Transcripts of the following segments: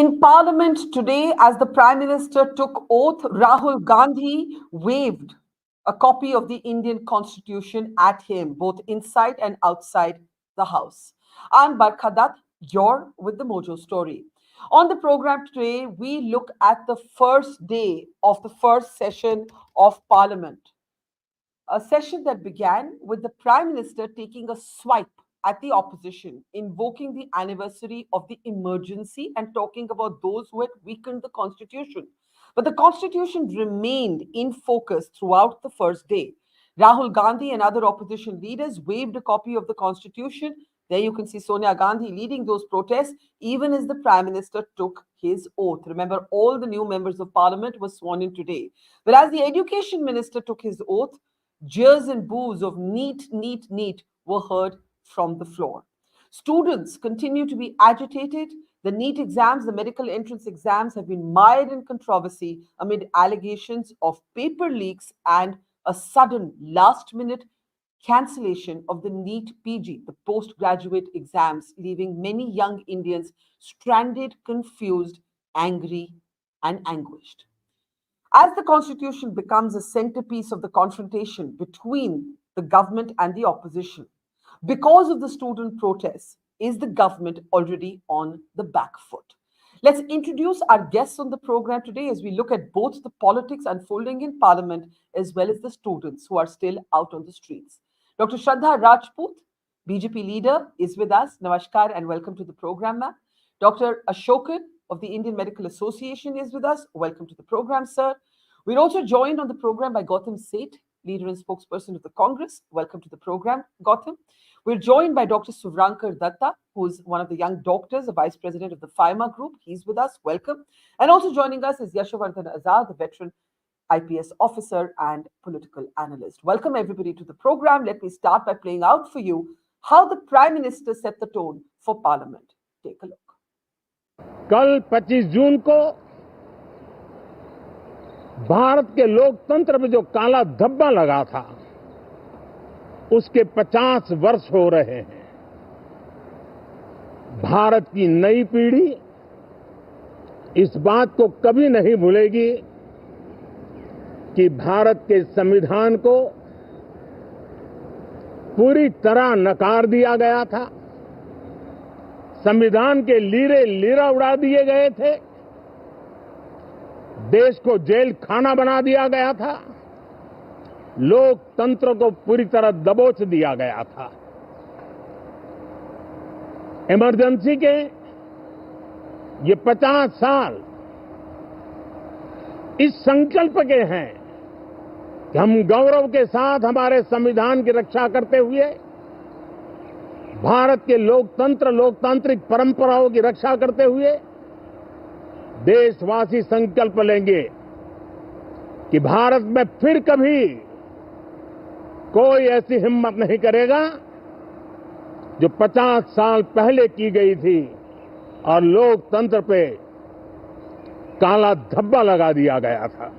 In Parliament today, as the Prime Minister took oath, Rahul Gandhi waved a copy of the Indian Constitution at him, both inside and outside the House. I'm Barkha Dutt, you're with the Mojo Story. On the program today, we look at the first day of the first session of Parliament, a session that began with the Prime Minister taking a swipe at the opposition, invoking the anniversary of the emergency and talking about those who had weakened the Constitution. But the Constitution remained in focus throughout the first day. Rahul Gandhi and other opposition leaders waved a copy of the Constitution. There you can see Sonia Gandhi leading those protests, even as the Prime Minister took his oath. Remember, all the new members of Parliament were sworn in today. But as the Education Minister took his oath, jeers and boos of Neet, Neet, Neet were heard from the floor. Students continue to be agitated. The Neet exams, the medical entrance exams, have been mired in controversy amid allegations of paper leaks and a sudden last minute cancellation of the Neet PG, the postgraduate exams, leaving many young Indians stranded, confused, angry, and anguished. As the Constitution becomes a centerpiece of the confrontation between the government and the opposition, because of the student protests, is the government already on the back foot? Let's introduce our guests on the program today as we look at both the politics unfolding in Parliament as well as the students who are still out on the streets. Dr. Shraddha Rajput, BJP leader, is with us. Namaskar and welcome to the program, ma'am. Dr. Asokan of the Indian Medical Association is with us. Welcome to the program, sir. We're also joined on the program by Gautam, Seth, leader and spokesperson of the Congress. Welcome to the program, Gautam. We're joined by Dr. Suvrankar Datta, who's one of the young doctors, a vice president of the FAIMA group. He's with us. Welcome. And also joining us is Yashovardhan Azad, the veteran IPS officer and political analyst. Welcome everybody to the program. Let me start by playing out for you how the Prime Minister set the tone for Parliament. Take a look. कल 25 जून को भारत के लोकतंत्र में जो काला धब्बा लगा था, उसके 50 वर्ष हो रहे हैं। भारत की नई पीढ़ी इस बात को कभी नहीं भूलेगी कि भारत के संविधान को पूरी तरह नकार दिया गया था। संविधान के लीरे लीरा उड़ा दिए गए थे। देश को जेल खाना बना दिया गया था। लोकतंत्र को पूरी तरह दबोच दिया गया था। इमरजेंसी के ये 50 साल इस संकल्प के हैं कि हम गौरव के साथ हमारे संविधान की रक्षा करते हुए भारत के लोकतंत्र, लोकतांत्रिक परंपराओं की रक्षा करते हुए देशवासी संकल्प लेंगे कि भारत में फिर कभी कोई ऐसी हिम्मत नहीं करेगा जो 50 साल पहले की गई थी और लोकतंत्र पे काला धब्बा लगा दिया गया था।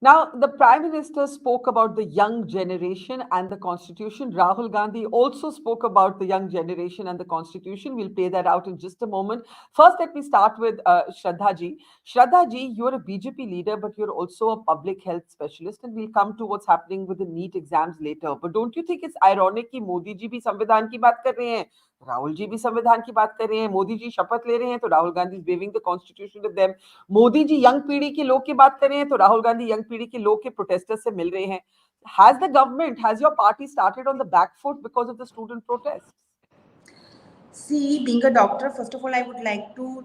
Now, the Prime Minister spoke about the young generation and the Constitution. Rahul Gandhi also spoke about the young generation and the Constitution. We'll play that out in just a moment. First, let me start with Shraddha ji. Shraddha ji, you're a BJP leader, but you're also a public health specialist, and we'll come to what's happening with the Neet exams later. But don't you think it's ironic कि मोदी जी भी संविधान की बात कर रहे हैं, राहुल जी भी संविधान की बात कर रहे हैं, मोदी जी शपथ ले रहे हैं तो Rahul Gandhi is waving the constitution with them, Modi ji young पीढ़ी के लोग की बात कर रहे हैं तो राहुल गांधी यंग पीढ़ी के लोग के प्रोटेस्टर्स से मिल रहे हैं. Has the government, has your party started on the back foot because of the student protests? See, being a doctor, first of all, I would like to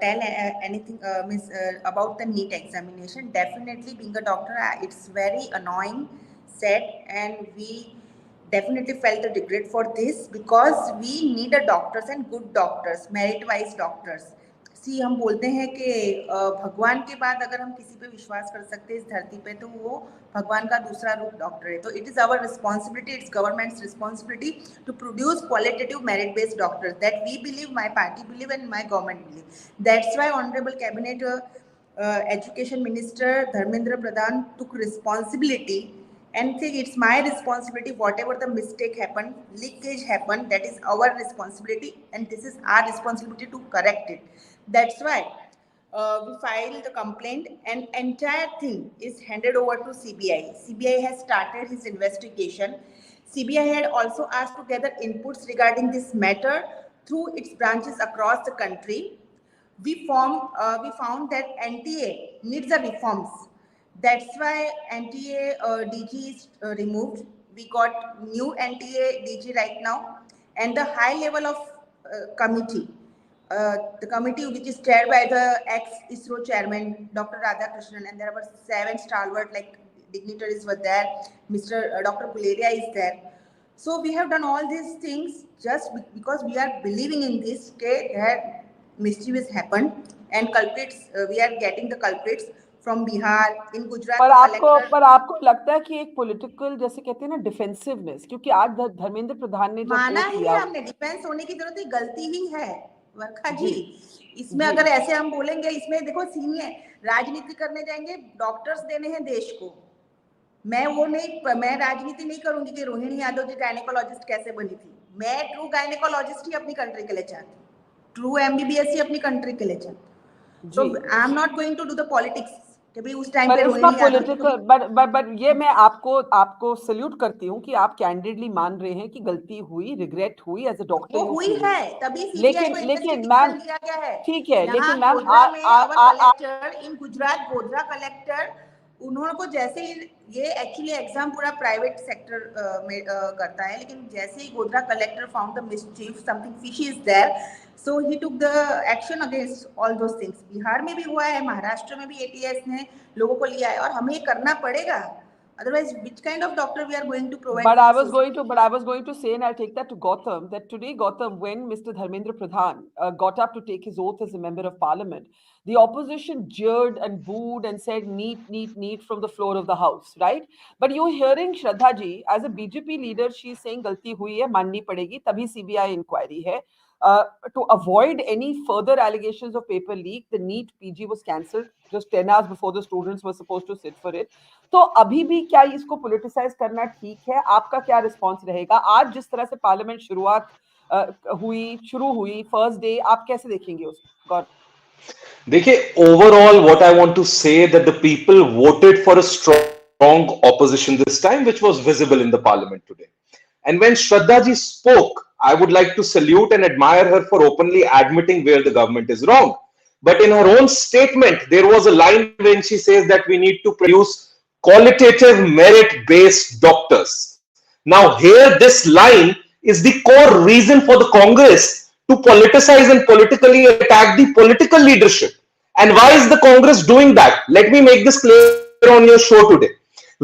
tell anything about the NEET examination. Definitely, being a doctor, it's very annoying, sad, and we definitely felt the regret for this because we need a doctors and good doctors, merit-wise doctors. सी हम बोलते हैं कि भगवान के बाद अगर हम किसी पे विश्वास कर सकते हैं इस धरती पे तो वो भगवान का दूसरा रूप डॉक्टर है. तो it is our responsibility, it's government's responsibility to produce qualitative merit based doctors. That we believe, my party believe and my government believe. That's why honourable cabinet education minister Dharmendra Pradhan took responsibility and think it's my responsibility. Whatever the mistake happened, leakage happened, that is our responsibility, and this is our responsibility to correct it. That's why we filed the complaint, and entire thing is handed over to CBI. CBI has started his investigation. CBI had also asked to gather inputs regarding this matter through its branches across the country. We found that NTA needs a reforms. That's why NTA DG is removed. We got new NTA DG right now, and the high level of committee. The committee, which is chaired by the ex-ISRO chairman, Dr. Radhakrishnan, and there were 7 stalwart like dignitaries were there. Mr. Dr. Puleria is there. So we have done all these things just because we are believing in this state that mischief has happened, and culprits, we are getting the culprits from Bihar, in Gujarat. पर आपको लगता है कि एक political, जैसे कहते हैं ना, डिफेंसिवनेस, क्योंकि आज धर्मेंद्र प्रधान ने जब माना ही हमने डिफेंस होने की जरूरत है, गलती ही है वर्खा जी। इसमें अगर ऐसे हम बोलेंगे, इसमें देखो सीनियर राजनीति करने जाएंगे, डॉक्टर्स देने हैं देश को। मैं राजनीति नहीं करूंगी कि रोहिणी यादव जी गायनेकोलॉजिस्ट कैसे बनी थी। मैं ट्रू गायनेकोलॉजिस्ट ही अपनी कंट्री के लिए चाहती हूँ, ट्रू MBBS ही अपनी कंट्री के लिए चाहती हूँ। So I am not going to do the politics कि भाई उस टाइम पे रोहिणी यादव। बट ये मैं आपको सल्यूट करती हूँ कि आप कैंडिडली मान रहे हैं कि गलती हुई, रिग्रेट हुई एज अ डॉक्टर। वो हुई है, तभी लेकिन मैम दिया गया है। ठीक है, लेकिन ma'am collector in Gujarat, Godhra collector, उन्होंने को जैसे ही ये एक्चुअली एग्जाम पूरा प्राइवेट सेक्टर में करता है, लेकिन जैसे ही Godhra collector found the mischief, something fishy is there, so he took the action against all those things. Bihar में भी हुआ है, महाराष्ट्र में भी ATS ने लोगों को लिया है, और हमें करना पड़ेगा। Otherwise, which kind of doctor we are going to provide? But I was going to say, and I'll take that to Gautam, that today, Gautam, when Mr. Dharmendra Pradhan got up to take his oath as a member of parliament, the opposition jeered and booed and said, "Neet, neet, neet," from the floor of the house, right? But you're hearing Shraddha ji, as a BJP leader, she's saying, "Galti hui hai, manni padegi, tabhi CBI inquiry hai." To avoid any further allegations of paper leak, the Neet PG was cancelled just 10 hours before the students were supposed to sit for it. तो अभी भी क्या इसको politicise करना ठीक है? आपका क्या रिस्पॉन्स रहेगा? आज जिस तरह से पार्लियामेंट शुरू हुई फर्स्ट डे, आप कैसे देखेंगे उसको? देखिए, overall what I want to say that the people voted for a strong opposition this time, which was visible in the parliament today. And when Shraddha ji spoke, I would like to salute and admire her for openly admitting where the government is wrong. But in her own statement, there was a line when she says that we need to produce qualitative merit-based doctors. Now here, this line is the core reason for the Congress to politicize and politically attack the political leadership. And why is the Congress doing that? Let me make this clear on your show today.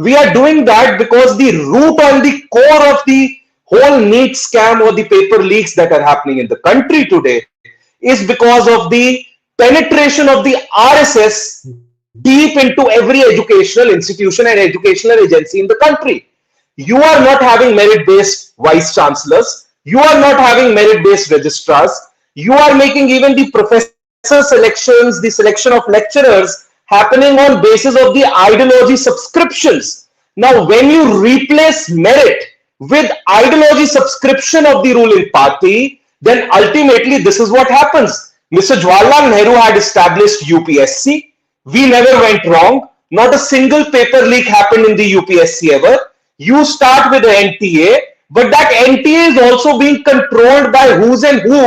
We are doing that because the root and the core of the whole Neet scam or the paper leaks that are happening in the country today is because of the penetration of the RSS deep into every educational institution and educational agency in the country. You are not having merit-based vice chancellors. You are not having merit-based registrars. You are making even the professor selections, the selection of lecturers happening on basis of the ideology subscriptions. Now, when you replace merit with ideology subscription of the ruling party, then ultimately this is what happens. Mr. Jawaharlal Nehru had established UPSC. We never went wrong. Not a single paper leak happened in the UPSC ever. You start with the NTA, but that NTA is also being controlled by who's and who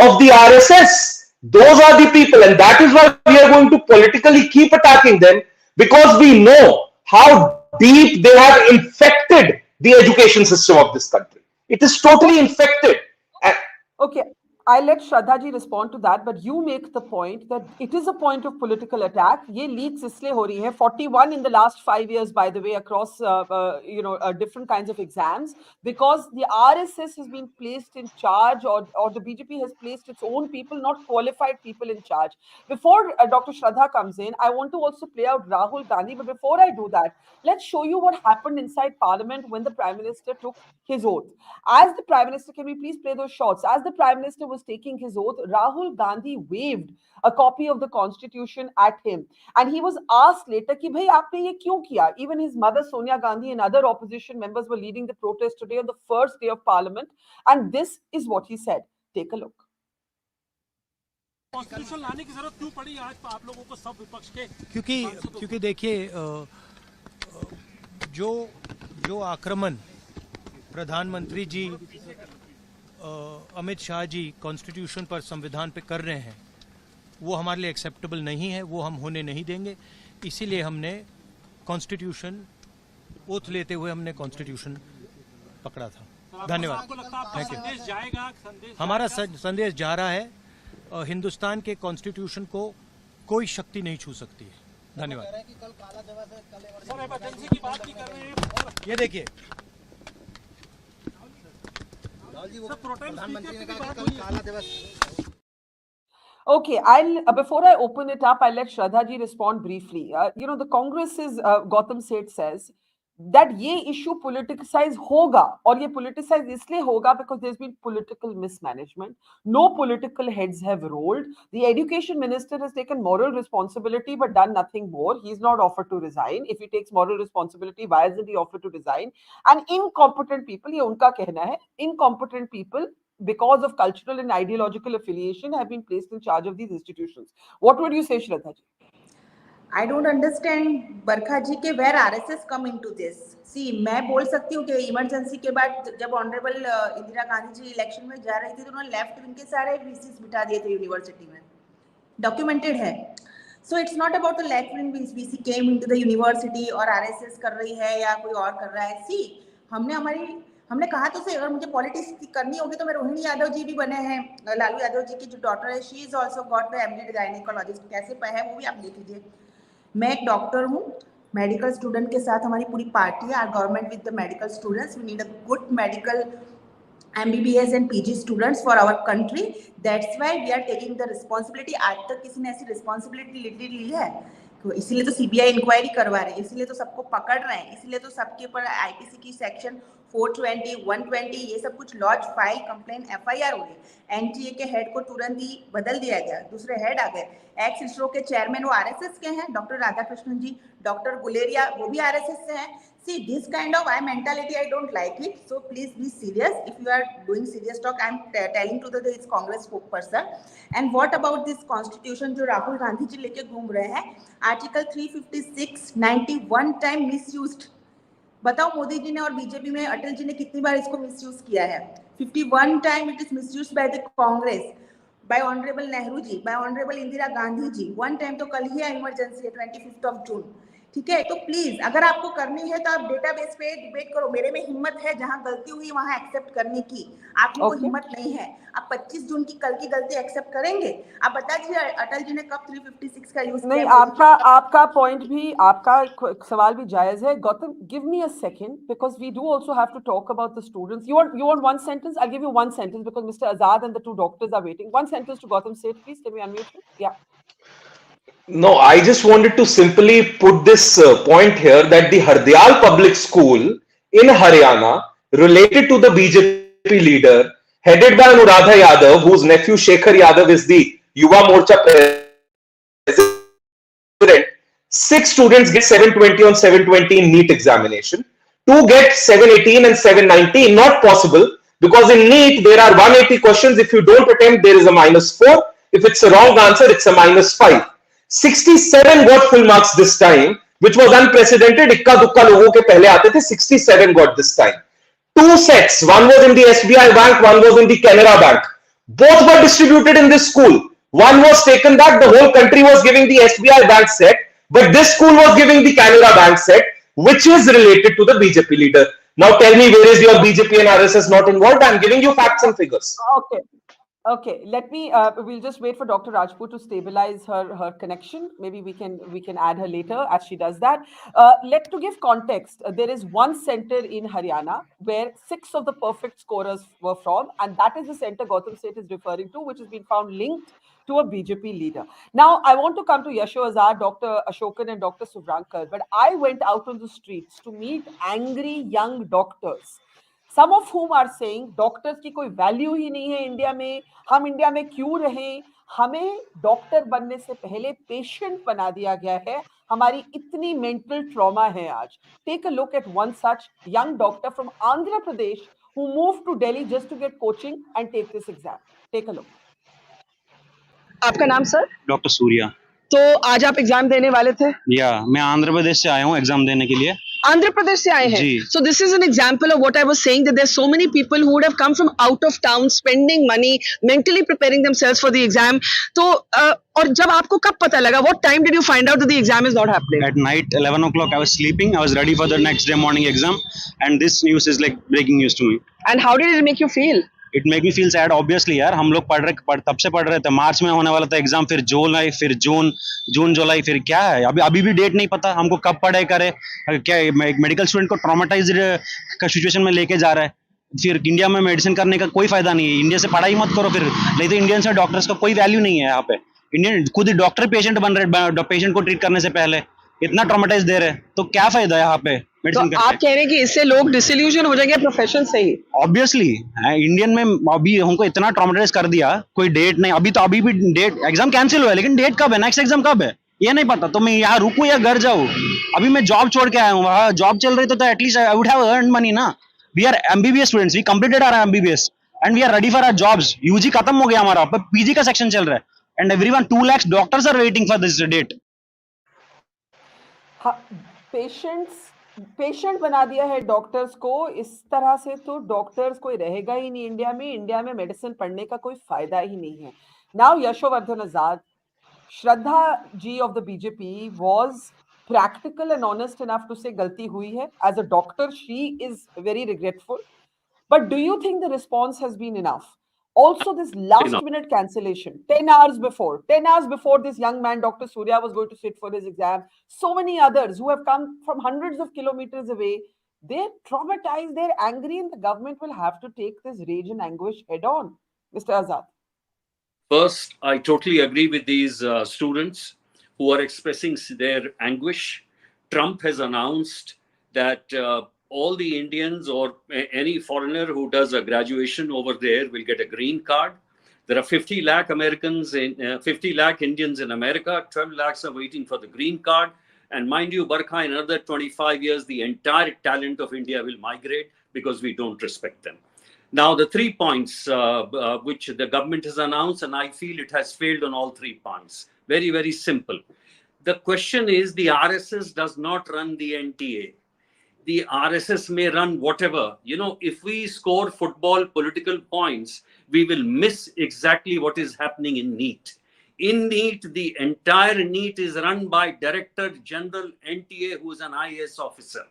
of the RSS. Those are the people, and that is why we are going to politically keep attacking them, because we know how deep they have infected the education system of this country. It is totally infected. Okay, I'll let Shraddha ji respond to that, but you make the point that it is a point of political attack. Ye leaks isliye ho rahi hai, 41 in the last 5 years, by the way, across different kinds of exams, because the RSS has been placed in charge, or the BJP has placed its own people, not qualified people, in charge. Before Dr. Shraddha comes in, I want to also play out Rahul Gandhi, but before I do that, let's show you what happened inside Parliament when the Prime Minister took his oath. As the Prime Minister, can we please play those shots? As the Prime Minister was was taking his oath, Rahul Gandhi waved a copy of the constitution at him. And he was asked later, ki, bhai, aapne ye kyun kiya? Even his mother, Sonia Gandhi, and other opposition members were leading the protest today on the first day of parliament. And this is what he said. Take a look. Constitution लाने की जरूरत क्यों पड़ी आज आप लोगों को सब विपक्ष के? क्योंकि देखिए जो आक्रमण प्रधानमंत्री जी अमित शाह जी कॉन्स्टिट्यूशन पर संविधान पे कर रहे हैं वो हमारे लिए एक्सेप्टेबल नहीं है, वो हम होने नहीं देंगे। इसीलिए हमने कॉन्स्टिट्यूशन ओथ लेते हुए हमने कॉन्स्टिट्यूशन पकड़ा था। धन्यवाद, थैंक यू। हमारा संदेश जा रहा है, हिंदुस्तान के कॉन्स्टिट्यूशन को कोई शक्ति नहीं छू सकती है। धन्यवाद। ये देखिए Okay, before I open it up, I'll let Shraddha ji respond briefly. The Congress is, Gautam Seth says that ये issue politicize होगा, और ये politicize इसलिए होगा because there's been political mismanagement. No political heads have rolled. The education minister has taken moral responsibility but done nothing more. He's not offered to resign. If he takes moral responsibility, why isn't he offered to resign? And incompetent people, ये उनका कहना है, incompetent people because of cultural and ideological affiliation have been placed in charge of these institutions. What would you say, Shraddha ji? I don't understand बरखा जी के where RSS come into this. See, मैं बोल सकती हूँ कि emergency के बाद जब honourable Indira Gandhi ji election में जा रही थी तो उन्होंने लेफ्ट विंग के सारे VCs बिठा दिए थे यूनिवर्सिटी में, डॉक्यूमेंटेड है. So it's not about the left wing VC came into the university और RSS कर रही है या कोई और कर रहा है. See, हमने कहा तो सही, अगर मुझे पॉलिटिक्स करनी होगी तो मैं रोहिणी यादव जी भी बने हैं, लालू यादव जी की जो डॉटर है, she is also got the MD gynaecologist, कैसे है वो भी आप देख लीजिए. मैं एक डॉक्टर हूँ, मेडिकल स्टूडेंट के साथ हमारी पूरी पार्टी है. Our government with the medical students, we need a good medical MBBS and PG students for our country. That's why we are taking the responsibility. आज तक किसी ने ऐसी रिस्पॉन्सिबिलिटी ली है? इसीलिए तो CBI इंक्वायरी करवा रहे हैं, इसीलिए तो सबको पकड़ रहे हैं, इसीलिए तो सबके ऊपर IPC की सेक्शन 420, 120 ये सब कुछ लॉज, फाइल, कंप्लेन, FIR हो गई. NTA के हेड को तुरंत ही बदल दिया गया, दूसरे हेड आ गए. एक्स इसरो के चेयरमैन वो RSS के हैं, डॉक्टर राधाकृष्णन जी, डॉक्टर गुलेरिया वो भी RSS से हैं. See, this kind of mentality, I don't like it. So please be serious. If you are doing serious talk, I'm telling to this Congress spokesperson. And what about this constitution जो राहुल गांधी जी लेके घूम रहे हैं? Article 356, 91 time misused. बताओ मोदी जी ने और BJP में अटल जी ने कितनी बार इसको मिसयूज किया है? 51 time it is misused by the Congress, by Honorable Nehru ji, by Honorable Indira Gandhi ji. One time तो कल ही है, इमरजेंसी है 25th of June. ठीक है, तो प्लीज अगर आपको करनी है तो आप डेटाबेस पे डिबेट करो. मेरे में हिम्मत है, जहां गलती हुई वहां एक्सेप्ट करने की. आप लोगों को हिम्मत नहीं है. आप 25 जून की कल की गलती एक्सेप्ट करेंगे? आप बता दीजिए अटल जी ने कब 356 का यूज किया? नहीं, आपका पॉइंट भी, आपका सवाल भी जायज है. Gautam, give me a second because we do also have to talk about the students. You want one sentence? I'll give you one sentence because Mr. Azad and the two doctors are waiting. One sentence to Gautam Seth, please. Can we unmute you? Yeah. No, I just wanted to simply put this point here that the Hardyal Public School in Haryana, related to the BJP leader, headed by Anuradha Yadav, whose nephew Shekhar Yadav is the Yuva Morcha president, 6 students get 720 on 720 in NEET examination. 2 get 718 and 719. Not possible, because in NEET there are 180 questions. If you don't attempt, there is a -4. If it's a wrong answer, it's a -5. 67 got full marks this time, which was unprecedented. Ikka dukka लोगों के पहले आते थे. 67 got this time. 2 sets, one was in the SBI bank, one was in the Canara bank. Both were distributed in this school. One was taken back. The whole country was giving the SBI bank set, but this school was giving the Canara bank set, which is related to the BJP leader. Now tell me, where is your BJP and RSS not involved? I'm giving you facts and figures. Okay, let me, we'll just wait for Dr. Rajput to stabilize her connection. Maybe we can add her later as she does that. To give context, there is one center in Haryana where 6 of the perfect scorers were from, and that is the center Gautam Seth is referring to, which has been found linked to a BJP leader. Now, I want to come to Yashovardhan, Dr. Asokan and Dr. Suvrankar, but I went out on the streets to meet angry young doctors some of whom are saying doctors की कोई value ही नहीं है India में, हम India में क्यों रहें, हमें डॉक्टर बनने से पहले पेशेंट बना दिया गया है, हमारी इतनी मेंटल ट्रॉमा है आज. Take a look at one such young doctor from Andhra Pradesh who moved to Delhi just to get coaching and take this exam. Take a look. आपका नाम सर? डॉक्टर सूर्या. तो आज आप एग्जाम देने वाले थे? या मैं आंध्र प्रदेश से आया हूँ एग्जाम देने के लिए. आंध्र प्रदेश से आए हैं? जी. So this is an example of what I was saying, that there's so many people who would have come from out of town, spending money, mentally preparing themselves for the exam. तो और जब आपको कब पता लगा? What time did you find out that the exam is not happening? At night 11 o'clock I was sleeping. I was ready for the next day morning exam, and this news is like breaking news to me. And how did it make you feel? It make me feel sad, obviously यार. हम लोग तब से पढ़ रहे थे. मार्च में होने वाला था एग्जाम, फिर जुलाई, फिर जून जुलाई, फिर क्या है अभी भी डेट नहीं पता हमको कब पढ़ाई करे. क्या एक मेडिकल स्टूडेंट को ट्रॉमेटाइज्ड का सिचुएशन में लेके जा रहा है. फिर इंडिया में मेडिसिन करने का कोई फायदा नहीं है. इंडिया से पढ़ाई मत करो फिर, नहीं तो इंडियन से डॉक्टर्स का कोई वैल्यू नहीं है यहाँ पे. इंडियन खुद ही डॉक्टर पेशेंट बन रहे, पेशेंट को ट्रीट करने से पहले इतना ट्रॉमेटाइज दे रहे, तो क्या फायदा है यहाँ पे मेडिसिन तो आप कह रहे हैं कि इससे लोग डिसइल्यूजन हो जाएंगे प्रोफेशन से ही? ऑब्वियसली इंडियन में अभी हमको इतना ट्रॉमेटाइज कर दिया, कोई डेट नहीं. अभी भी डेट, एग्जाम कैंसिल हुआ है लेकिन डेट कब है, नेक्स्ट एग्जाम कब है ये नहीं पता. तो मैं यहाँ रुकूं या घर जाऊँ? अभी मैं जॉब छोड़ के आया हूँ, वहाँ जॉब चल रही तो at least I would have earned money ना. We are MBBS students, we completed our MBBS and we are ready for our jobs. UG खत्म हो गया हमारा, पर पीजी का सेक्शन चल रहा है and everyone 2 lakhs doctors are waiting for this date. Patient बना दिया है डॉक्टर्स को. इस तरह से तो डॉक्टर्स कोई रहेगा ही नहीं इंडिया में. इंडिया में मेडिसिन पढ़ने का कोई फायदा ही नहीं है. Now Yashovardhan Azad, Shraddha ji of the BJP was practical and honest enough to say गलती हुई है. As a doctor, she is very regretful. But do you think the response has been enough? Also, this last minute cancellation, 10 hours before this young man, Dr. Surya, was going to sit for his exam, so many others who have come from hundreds of kilometers away, they're traumatized, they're angry, and the government will have to take this rage and anguish head on. Mr. Azad. First, I totally agree with these students who are expressing their anguish. Trump has announced that all the Indians or any foreigner who does a graduation over there will get a green card. There are 50 lakh Americans, 50 lakh Indians in America. 12 lakhs are waiting for the green card. And mind you, Barkha, in another 25 years, the entire talent of India will migrate because we don't respect them. Now, the 3 points which the government has announced, and I feel it has failed on all 3 points. Very, very simple. The question is, the RSS does not run the NTA. The RSS may run whatever. You know, if we score football political points, we will miss exactly what is happening in Neet. In Neet, the entire Neet is run by Director General NTA, who is an IAS officer.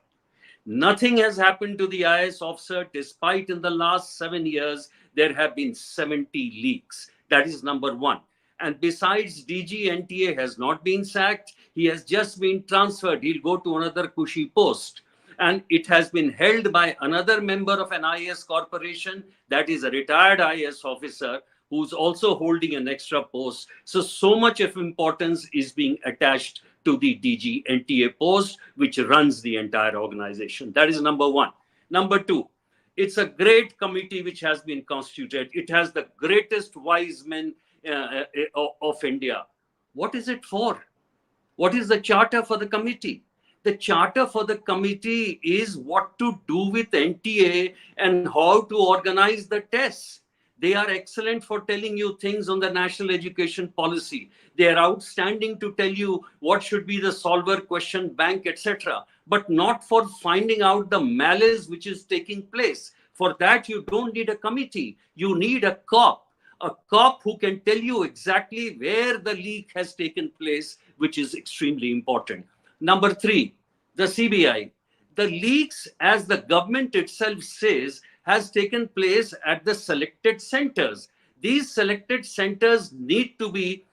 Nothing has happened to the IAS officer, despite in the last 7 years, there have been 70 leaks. That is number one. And besides, DG NTA has not been sacked. He has just been transferred. He'll go to another cushy post. And it has been held by another member of an IAS corporation, that is a retired IAS officer who's also holding an extra post. So much of importance is being attached to the DG NTA post, which runs the entire organization. That is number one. Number two, it's a great committee which has been constituted. It has the greatest wise men of India. What is it for? What is the charter for the committee? The charter for the committee is what to do with NTA and how to organize the tests. They are excellent for telling you things on the national education policy. They are outstanding to tell you what should be the solver question bank, etc. But not for finding out the malice which is taking place. For that, you don't need a committee. You need a cop who can tell you exactly where the leak has taken place, which is extremely important. Number three, the CBI. The leaks, as the government itself says, has taken place at the selected centers. These selected centers need to be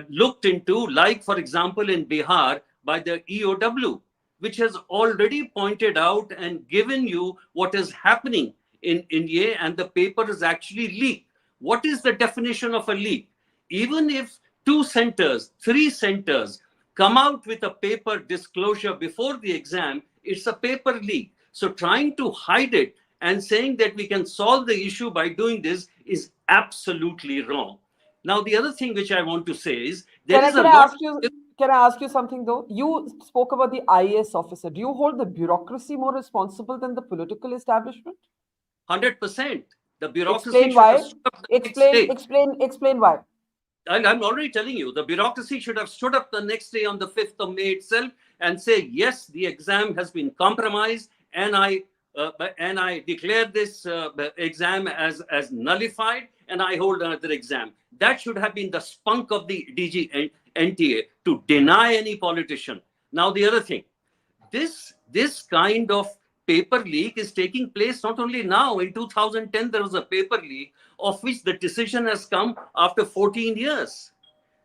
looked into, like, for example, in Bihar by the EOW, which has already pointed out and given you what is happening in India, and the paper is actually leaked. What is the definition of a leak? Even if 2 centers, 3 centers come out with a paper disclosure before the exam, it's a paper leak. So trying to hide it and saying that we can solve the issue by doing this is absolutely wrong. Now, the other thing which I want to say is there Can I is a can I lot. ask you can I ask you something though? You spoke about the IAS officer. Do you hold the bureaucracy more responsible than the political establishment? 100%. The bureaucracy Explain should have why. stood up the next day. Explain why. And I'm already telling you, the bureaucracy should have stood up the next day on the 5th of May itself and say, yes, the exam has been compromised, and I declare this exam as nullified, and I hold another exam. That should have been the spunk of the DG NTA, to deny any politician. Now, the other thing, this kind of paper leak is taking place not only now. In 2010 there was a paper leak of which the decision has come after 14 years.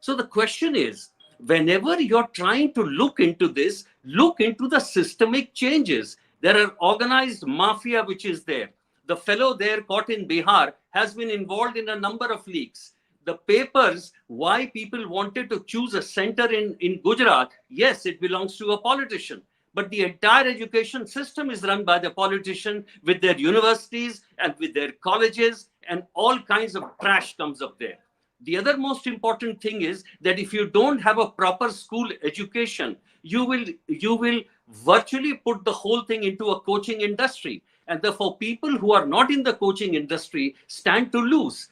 So the question is, whenever you're trying to look into this, look into the systemic changes. There are organized mafia which is there. The fellow there caught in Bihar has been involved in a number of leaks. The papers, why people wanted to choose a center in Gujarat, yes, it belongs to a politician. But the entire education system is run by the politician, with their universities and with their colleges, and all kinds of trash comes up there. The other most important thing is that if you don't have a proper school education, you will virtually put the whole thing into a coaching industry. And therefore, people who are not in the coaching industry stand to lose.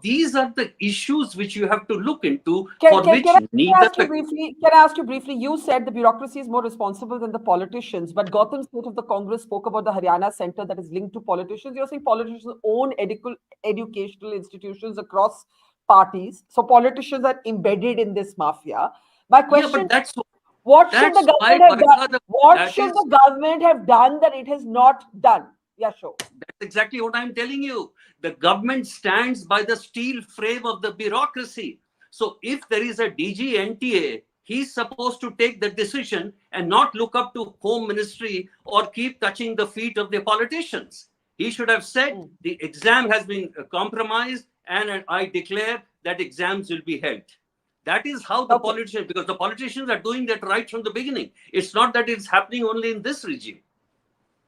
These are the issues which you have to look into, for which Can neither I ask you briefly? You said the bureaucracy is more responsible than the politicians, but Gautam, state of the Congress, spoke about the Haryana center that is linked to politicians. You're saying politicians own educational institutions across parties, so politicians are embedded in this mafia. My question: but what should the why, government have Barkha, done? What should is the government have done that it has not done? Yasho. That's exactly what I'm telling you. The government stands by the steel frame of the bureaucracy. So if there is a DG NTA, he's supposed to take the decision and not look up to Home Ministry or keep touching the feet of the politicians. He should have said the exam has been compromised, and I declare that exams will be held. That is how the politicians, because the politicians are doing that right from the beginning. It's not that it's happening only in this regime.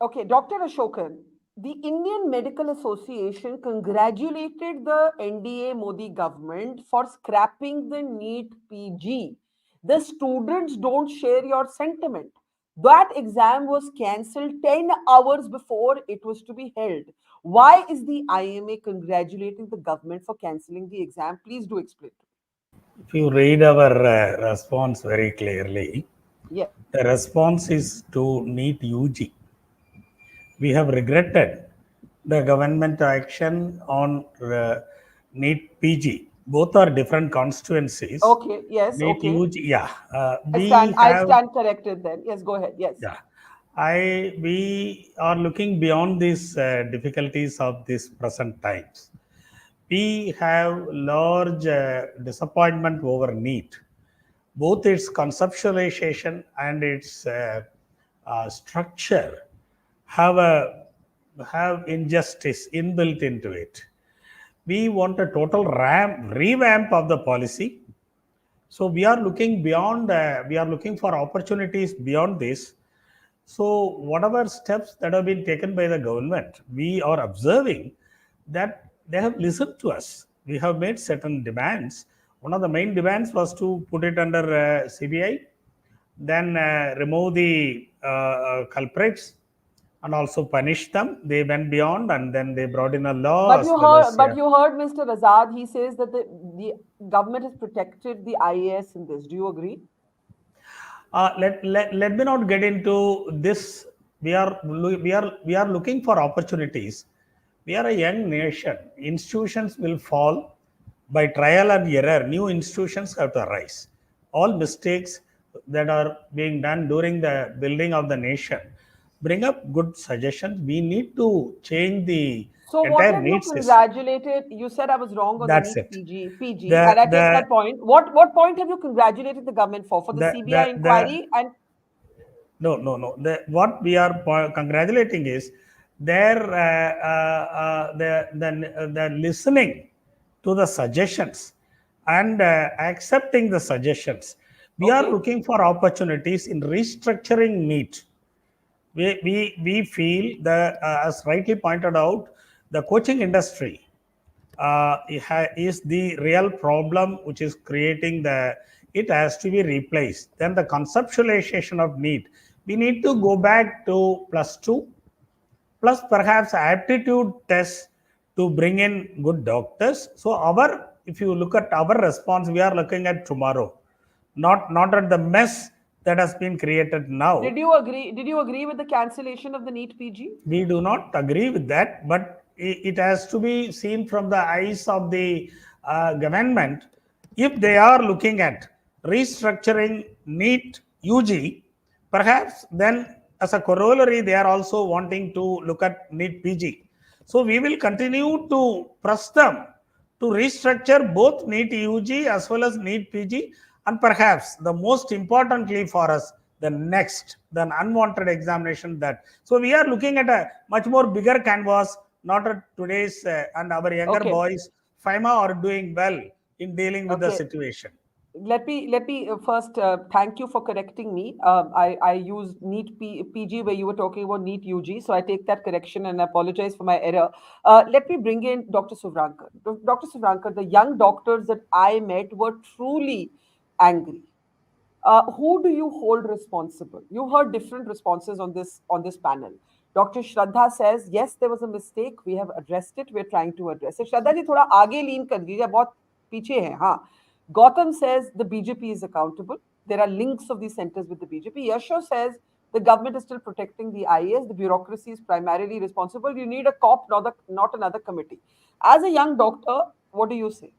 Okay, Dr. Ashokan, the Indian Medical Association congratulated the NDA Modi government for scrapping the Neet PG. The students don't share your sentiment. That exam was cancelled 10 hours before it was to be held. Why is the IMA congratulating the government for cancelling the exam? Please do explain. If you read our response very clearly, yeah, the response is to Neet UG. We have regretted the government action on Neet PG. Both are different constituencies. Okay, yes, Neet okay. UG, yeah. I stand corrected then. Yes, go ahead. Yes. Yeah. We are looking beyond these difficulties of these present times. We have large disappointment over Neet. Both its conceptualization and its structure have injustice inbuilt into it. We want a total revamp of the policy. So we are looking beyond, we are looking for opportunities beyond this. So whatever steps that have been taken by the government, we are observing that they have listened to us. We have made certain demands. One of the main demands was to put it under CBI, then remove the culprits and also punish them. They went beyond, and then they brought in a law. But you heard Mr. Azad. He says that the government has protected the IAS in this. Do you agree? Let me not get into this. We are looking for opportunities. We are a young nation. Institutions will fall by trial and error. New institutions have to arise. All mistakes that are being done during the building of the nation bring up good suggestions. We need to change the entire needs. So what have you congratulated? You said I was wrong on That's the it. PG, and I take that point. What point have you congratulated the government for? For the CBI inquiry? And no. What we are congratulating is the listening to the suggestions and accepting the suggestions. We are looking for opportunities in restructuring Neet. We feel that, as rightly pointed out, the coaching industry is the real problem which is creating it has to be replaced. Then the conceptualization of NEET, we need to go back to +2 plus perhaps aptitude tests to bring in good doctors. So if you look at our response, we are looking at tomorrow, not at the mess that has been created now. Did you agree with the cancellation of the NEET PG? We do not agree with that, but it has to be seen from the eyes of the government. If they are looking at restructuring NEET UG, perhaps then as a corollary, they are also wanting to look at NEET PG. So we will continue to press them to restructure both NEET UG as well as NEET PG, and perhaps the most importantly for us, the unwanted examination. That so we are looking at a much more bigger canvas, not at today's and our younger boys FAIMA are doing well in dealing with the situation. Let me first thank you for correcting me. I used NEET PG where you were talking about NEET UG, so I take that correction and apologize for my error. Let me bring in Dr. Suvrankar. Dr. Suvrankar, the young doctors that I met were truly angry. Who do you hold responsible? You heard different responses on this panel. Dr. Shraddha says, yes, there was a mistake. We have addressed it. We're trying to address it. Shraddha ji, thoda aage lean kar dijiye, bahut piche hai. Haan. Gautam says the BJP is accountable. There are links of these centers with the BJP. Yasho says the government is still protecting the IAS. The bureaucracy is primarily responsible. You need a cop, not another committee. As a young doctor, what do you say?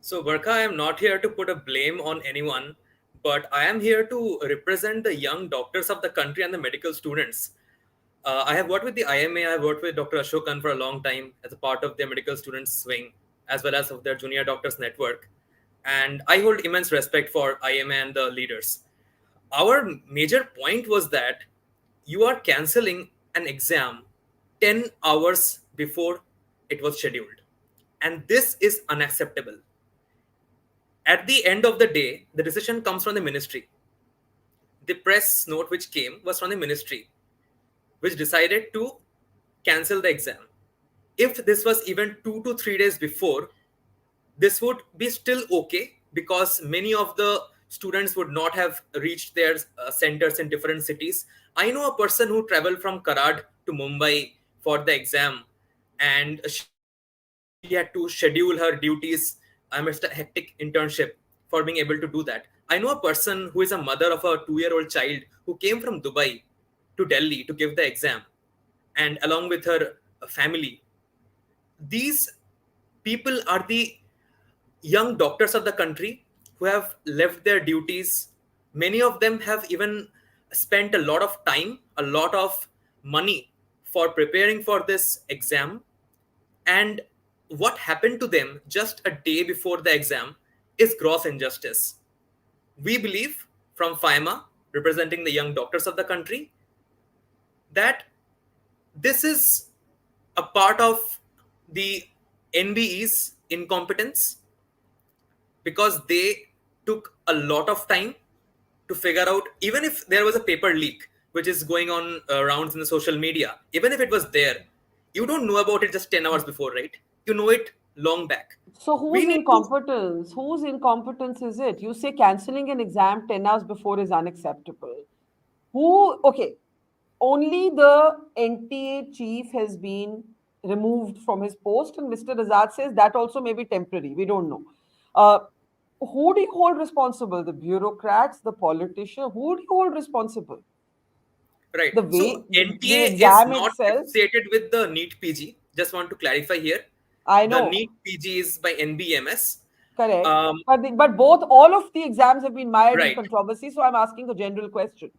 So, Barkha, I am not here to put a blame on anyone, but I am here to represent the young doctors of the country and the medical students. I have worked with the IMA, I have worked with Dr. Asokan for a long time as a part of their medical students swing, as well as of their junior doctors network. And I hold immense respect for IMA and the leaders. Our major point was that you are cancelling an exam 10 hours before it was scheduled. And this is unacceptable. At the end of the day, the decision comes from the ministry. The press note which came was from the ministry, which decided to cancel the exam. If this was even 2 to 3 days before, this would be still okay, because many of the students would not have reached their centers in different cities. I know a person who traveled from Karad to Mumbai for the exam, and she had to schedule her duties amidst a hectic internship for being able to do that. I know a person who is a mother of a 2-year-old child who came from Dubai to Delhi to give the exam, and along with her family. These people are the young doctors of the country who have left their duties. Many of them have even spent a lot of time, a lot of money for preparing for this exam. And what happened to them just a day before the exam is gross injustice. We believe, from FAIMA, representing the young doctors of the country, that this is a part of the NBE's incompetence, because they took a lot of time to figure out, even if there was a paper leak, which is going on rounds in the social media, even if it was there, you don't know about it just 10 hours before, right? You know it long back. So whose incompetence? Whose incompetence is it? You say cancelling an exam 10 hours before is unacceptable. Okay, only the NTA chief has been removed from his post, and Mr. Azad says that also may be temporary. We don't know. Who do you hold responsible? The bureaucrats, the politicians? Who do you hold responsible? Right. So NTA is not associated with the NEET PG. Just want to clarify here. I know. The NEET PG is by NBMS. Correct. But all of the exams have been mired in controversy. So I'm asking a general question.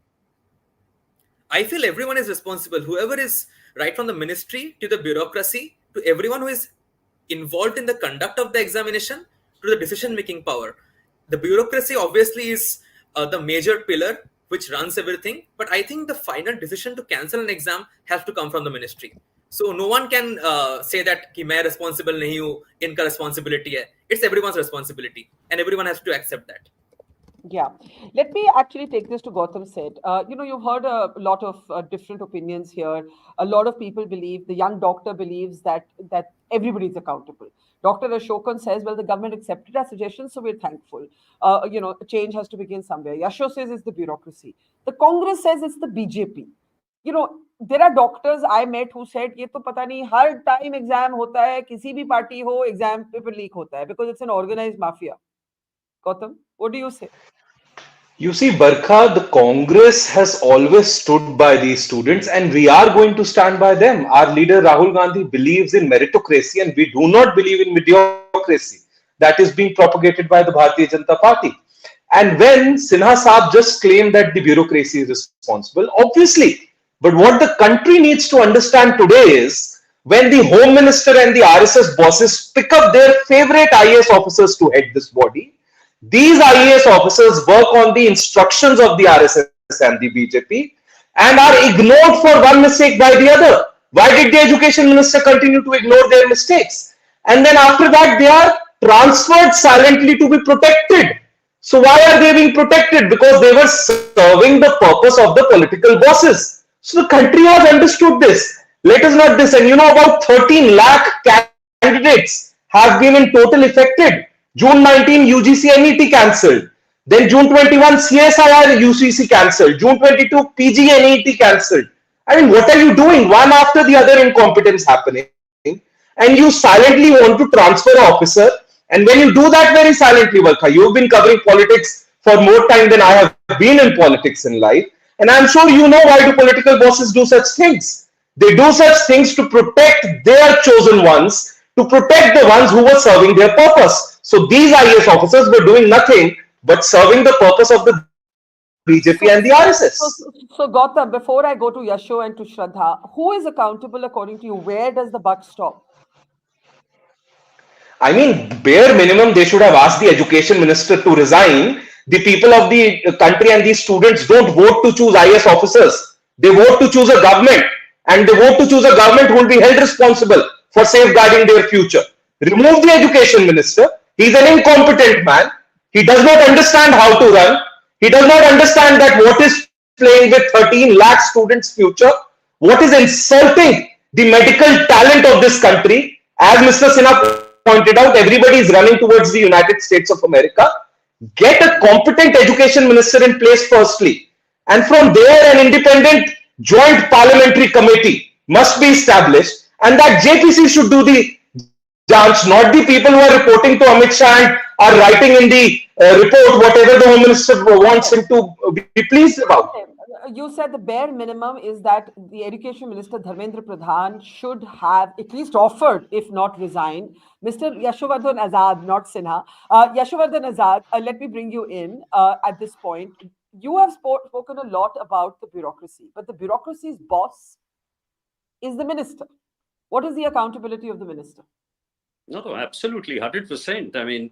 I feel everyone is responsible. Whoever is, right from the ministry to the bureaucracy, to everyone who is involved in the conduct of the examination, to the decision-making power. The bureaucracy obviously is the major pillar which runs everything. But I think the final decision to cancel an exam has to come from the ministry. So no one can say that कि मैं responsible नहीं हूँ, इनका responsibility है. It's everyone's responsibility, and everyone has to accept that. Yeah, let me actually take this to Gautam said. You've heard a lot of different opinions here. A lot of people believe, the young doctor believes that everybody is accountable. Dr. Ashokan says, well, the government accepted our suggestions, so we're thankful. Change has to begin somewhere. Yasho says it's the bureaucracy. The Congress says it's the BJP. There are doctors I met who said, ये तो पता नहीं हर time exam होता है, किसी भी party हो, exam paper leak होता है because it's an organized mafia. Gautam, what do you say? You see, Barkha, the Congress has always stood by these students, and we are going to stand by them. Our leader Rahul Gandhi believes in meritocracy, and we do not believe in mediocrity that is being propagated by the Bharatiya Janata Party. And when Sinha Saab just claimed that the bureaucracy is responsible, obviously, but what the country needs to understand today is when the Home Minister and the RSS bosses pick up their favorite IAS officers to head this body, these IAS officers work on the instructions of the RSS and the BJP and are ignored for one mistake by the other. Why did the education minister continue to ignore their mistakes? And then after that, they are transferred silently to be protected. So why are they being protected? Because they were serving the purpose of the political bosses. So the country has understood this. Let us not this. And about 13 lakh candidates have been in total affected. June 19, UGC NET cancelled. Then June 21, CSIR UCC cancelled. June 22, PG NET cancelled. I mean, what are you doing? One after the other incompetence happening. And you silently want to transfer an officer. And when you do that very silently, Barkha, you've been covering politics for more time than I have been in politics in life. And I'm sure you know why do political bosses do such things. They do such things to protect their chosen ones, to protect the ones who were serving their purpose. So these IAS officers were doing nothing but serving the purpose of the BJP and the RSS. So Gautam, before I go to Yasho and to Shraddha, who is accountable according to you? Where does the buck stop? I mean, bare minimum, they should have asked the education minister to resign. The people of the country and these students don't vote to choose IAS officers. They vote to choose a government, and they vote to choose a government who will be held responsible for safeguarding their future. Remove the education minister. He's an incompetent man. He does not understand how to run. He does not understand that what is playing with 13 lakh students' future, what is insulting the medical talent of this country. As Mr. Sinha pointed out, everybody is running towards the United States of America. Get a competent education minister in place firstly. And from there, an independent joint parliamentary committee must be established. And that JPC should do the judge, not the people who are reporting to Amit Shah and are writing in the report whatever the Home Minister wants him to be pleased about. You said the bare minimum is that the Education Minister Dharmendra Pradhan should have at least offered, if not resigned. Mr. Yashovardhan Azad, not Sinha. Yashovardhan Azad, let me bring you in at this point. You have spoken a lot about the bureaucracy, but the bureaucracy's boss is the minister. What is the accountability of the minister? No, absolutely, 100%. I mean,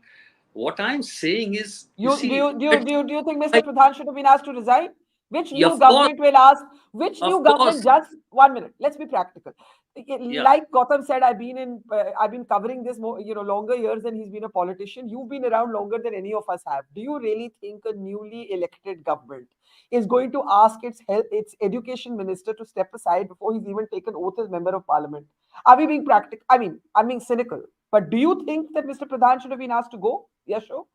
what I'm saying is, do you think Mr. Pradhan should have been asked to resign? Which new government will ask? Which new government? Just 1 minute. Let's be practical. Like Gautam said, I've been covering this longer years than he's been a politician. You've been around longer than any of us have. Do you really think a newly elected government is going to ask its education minister to step aside before he's even taken oath as member of parliament? Are we being practical? I mean, I'm being cynical. But do you think that Mr. Pradhan should have been asked to go? Yasho?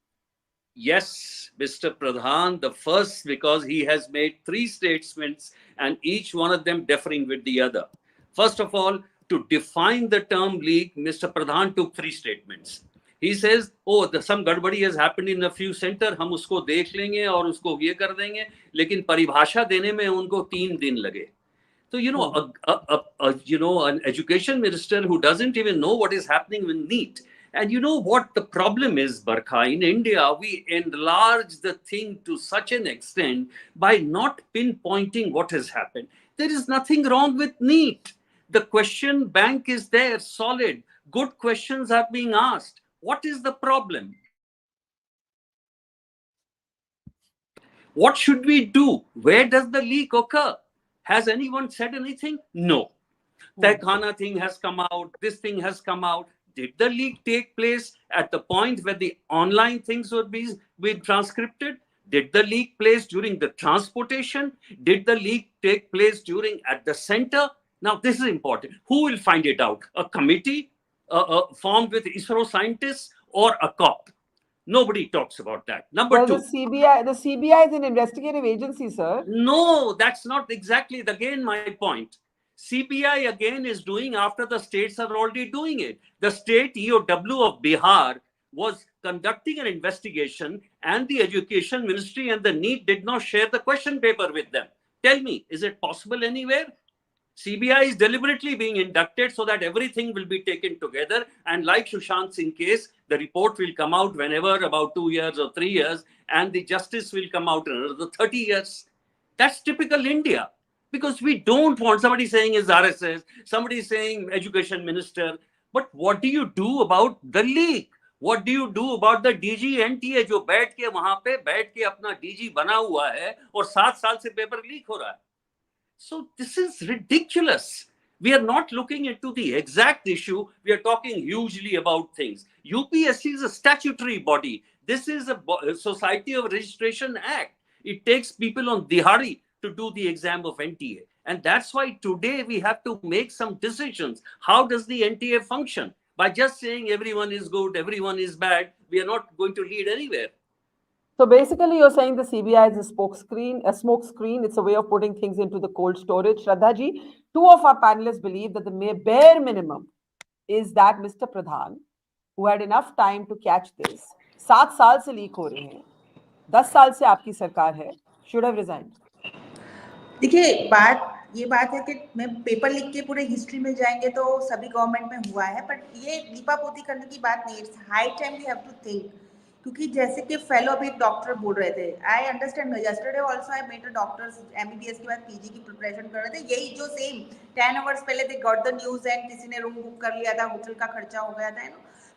Yes, Mr. Pradhan, the first, because he has made 3 statements and each one of them differing with the other. First of all, to define the term leak, Mr. Pradhan took 3 statements. He says, oh, some gadbadi has happened in a few centers, हम उसको देख लेंगे और उसको ये कर देंगे, लेकिन परिभाषा देने में उनको 3 दिन लगे. So, an education minister who doesn't even know what is happening with Neet. And you know what the problem is, Barkha? In India, we enlarge the thing to such an extent by not pinpointing what has happened. There is nothing wrong with Neet. The question bank is there, solid. Good questions are being asked. What is the problem? What should we do? Where does the leak occur? Has anyone said anything? No. The Khana thing has come out. This thing has come out. Did the leak take place at the point where the online things would be transcripted? Did the leak place during the transportation? Did the leak take place during at the center? Now, this is important. Who will find it out? A committee formed with ISRO scientists or a cop? Nobody talks about that. Number Well, two. the CBI is an investigative agency, sir. No, that's not exactly again my point. CBI again is doing after the states are already doing it. The state EOW of Bihar was conducting an investigation, and the education ministry and the Neet did not share the question paper with them. Tell me, is it possible anywhere? CBI is deliberately being inducted so that everything will be taken together. And like Sushant Singh case, the report will come out whenever, about 2 years or 3 years, and the justice will come out in another 30 years. That's typical India. Because we don't want somebody saying is RSS, somebody saying education minister. But what do you do about the leak? What do you do about the DG NTA जो बैठ के वहां पे बैठ के अपना DG बना हुआ है और 7 साल से पेपर लीक हो रहा है? So this is ridiculous. We are not looking into the exact issue. We are talking hugely about things. UPSC is a statutory body. This is a Society of Registration Act. It takes people on dihari to do the exam of NTA. And that's why today we have to make some decisions. How does the NTA function? By just saying everyone is good, everyone is bad, we are not going to lead anywhere. So basically, you're saying the CBI is a smoke screen. It's a way of putting things into the cold storage. Shraddha ji, two of our panelists believe that the bare minimum is that Mr. Pradhan, who had enough time to catch this, 7 साल से leak हो रहे हैं, 10 साल से आपकी सरकार है, should have resigned. देखिए ये बात है कि मैं पेपर लिख के पूरे हिस्ट्री में जाएंगे तो सभी गवर्नमेंट में हुआ है, बट ये लीपापोती करने की बात नहीं. It's high time we have to think. क्योंकि जैसे कि फेलो अभी एक डॉक्टर बोल रहे थे, I understand. Yesterday also I met a doctors MBBS के बाद पीजी की प्रिपरेशन कर रहे थे. यही जो सेम 10 आवर्स पहले they got the news and किसी ने रूम बुक कर लिया था, होटल का खर्चा हो गया था,